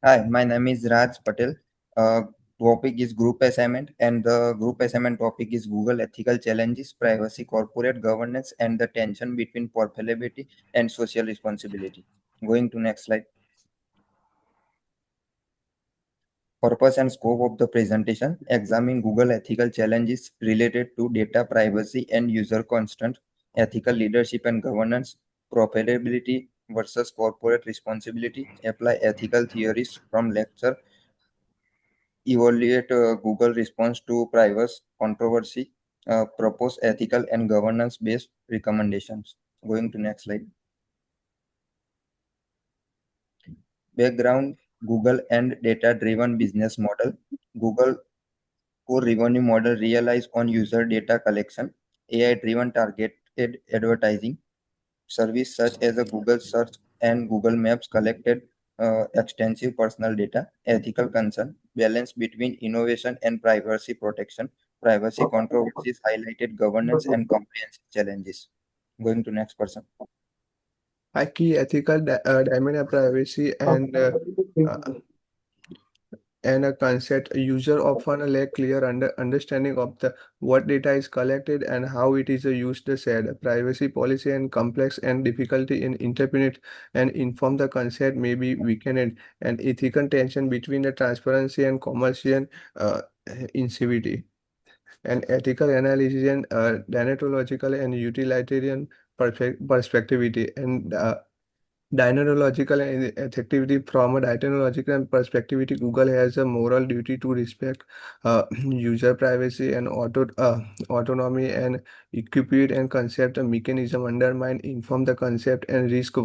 Hi, my name is Raj Patel. Uh, Topic is group assignment, and the group assignment topic is Google ethical challenges, privacy, corporate governance, and the tension between portability and social responsibility. Going to next slide. Purpose and scope of the presentation: examine Google ethical challenges related to data privacy and user consent, ethical leadership and governance, profitability versus corporate responsibility, apply ethical theories from lecture, evaluate Google response to privacy controversy, propose ethical and governance based recommendations. Going to next slide. Background: Google and data driven business model. Google core revenue model relies on user data collection, AI driven targeted advertising. Service such as a Google search and Google Maps collected extensive personal data. Ethical concern: balance between innovation and privacy protection. Privacy controversies highlighted governance and compliance challenges. Going to next person. A key ethical dimension of privacy uh, and a concept. A user often lack clear understanding of the what data is collected and how it is used. Said privacy policy and complex and difficulty in interpret and inform the concept may be weakened, and ethical tension between the transparency and commercial uh, incentivity and ethical analysis and deontological and utilitarian perspectivity and Dynalogical effectivity from a dynalogical perspective, Google has a moral duty to respect user privacy and autonomy and equipment and concept a mechanism undermine inform the concept and risk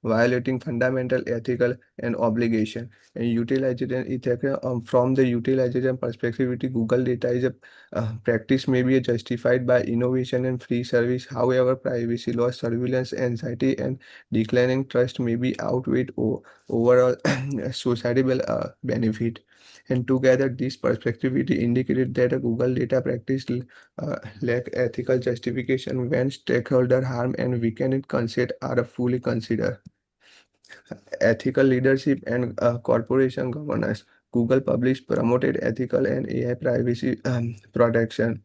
violating fundamental ethical and obligation. And utilitarian ethical from the utilitarian perspective, Google data is a practice may be justified by innovation and free service. However, privacy loss, surveillance, anxiety, and declining trust may be outweighed overall societal benefit. And together, this perspective it indicated that a Google data practice lack ethical justification when stakeholder harm and weakened consent are fully considered. Ethical leadership and corporation governance. Google published promoted ethical and AI privacy protection.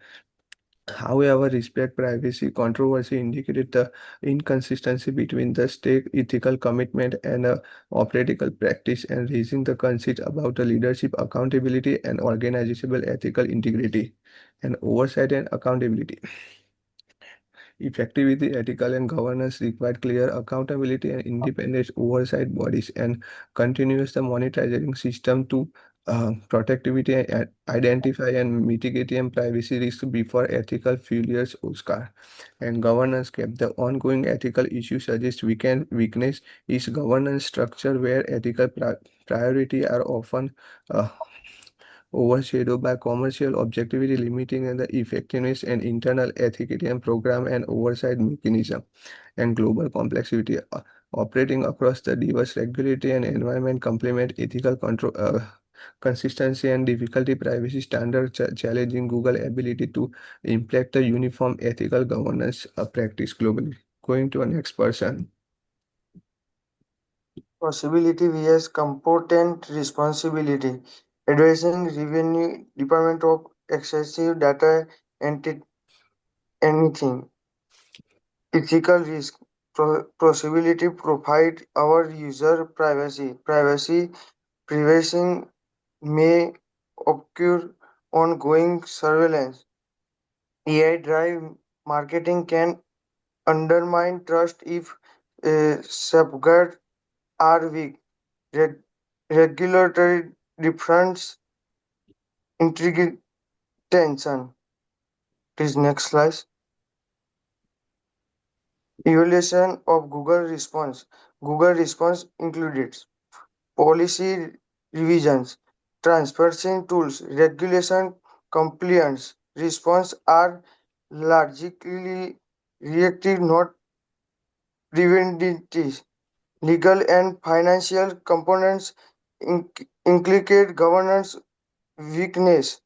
However, respect privacy controversy indicated the inconsistency between the state ethical commitment and operational practice and raising the conceit about the leadership accountability and organizational ethical integrity and oversight and accountability. Effectivity, ethical and governance require clear accountability and independent oversight bodies and continuous the monitoring system to protectivity and identify and mitigate and privacy risk before ethical failures Oscar. And governance kept the ongoing ethical issue suggests weakness is governance structure where ethical priority are often uh, overshadowed by commercial objectivity limiting and the effectiveness and internal ethicity and program and oversight mechanism and global complexity operating across the diverse regulatory and environment complement ethical control consistency and difficulty privacy standard challenging Google ability to implement the uniform ethical governance practice globally. Going to a next person. Possibility vs component responsibility. Addressing revenue department of excessive data and anything. Ethical risk. Possibility provide our user privacy. Privacy may occur ongoing surveillance. AI drive marketing can undermine trust if safeguards are weak. Reg- Regulatory difference intrigue tension. Please next slide. Evaluation of Google response. Google response included policy revisions, transparency tools, regulation compliance response are largely reactive, not preventative. Legal and financial components implicate governance weakness.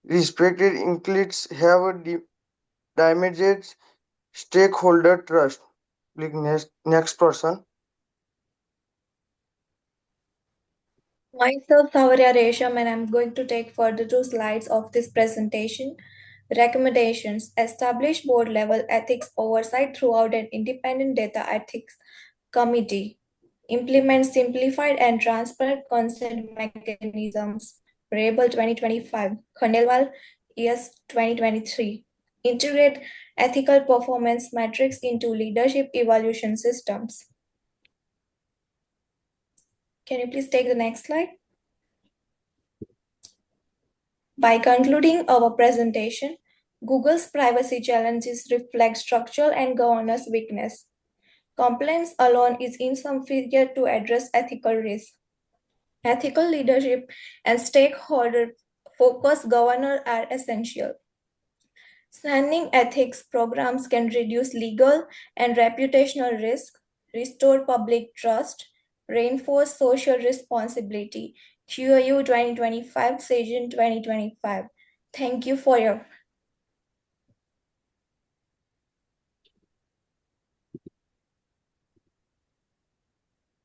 Respected includes have damaged stakeholder trust. Next person. Myself, Savarya Resham, and I'm going to take further 2 slides of this presentation. Recommendations: establish board level ethics oversight throughout an independent data ethics committee. Implement simplified and transparent consent mechanisms. Variable 2025. Khandelwal, ES 2023. Integrate ethical performance metrics into leadership evaluation systems. Can you please take the next slide? By concluding our presentation, Google's privacy challenges reflect structural and governance weakness. Compliance alone is insufficient to address ethical risk. Ethical leadership and stakeholder focused governance are essential. Standing ethics programs can reduce legal and reputational risk, restore public trust, reinforce social responsibility. QAU 2025, Session 2025. Thank you for your